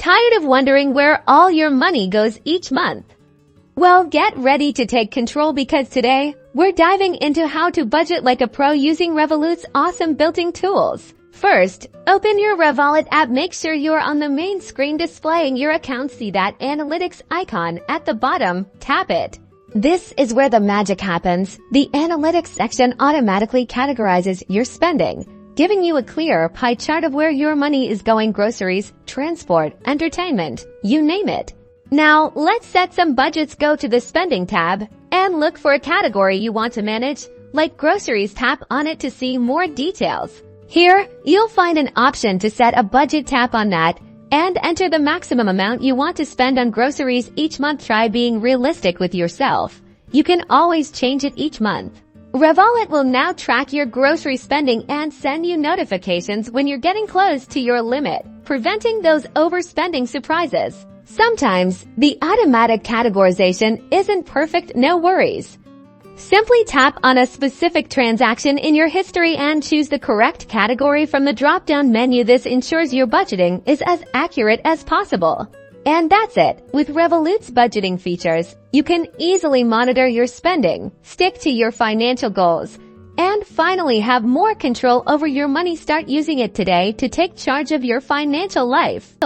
Tired of wondering where all your money goes each month? Well, get ready to take control because today, we're diving into how to budget like a pro using Revolut's awesome built-in tools. First, open your Revolut app. Make sure you're on the main screen displaying your account. See that analytics icon at the bottom, tap it. This is where the magic happens. The analytics section automatically categorizes your spending, giving you a clear pie chart of where your money is going: groceries, transport, entertainment, you name it. Now, let's set some budgets. Go to the spending tab and look for a category you want to manage, like groceries. Tap on it to see more details. Here, you'll find an option to set a budget. Tap on that and enter the maximum amount you want to spend on groceries each month. Try being realistic with yourself. You can always change it each month. Revolut will now track your grocery spending and send you notifications when you're getting close to your limit, preventing those overspending surprises. Sometimes, the automatic categorization isn't perfect. No worries. Simply tap on a specific transaction in your history and choose the correct category from the drop-down menu. This ensures your budgeting is as accurate as possible. And that's it. With Revolut's budgeting features, you can easily monitor your spending, stick to your financial goals, and finally have more control over your money. Start using it today to take charge of your financial life.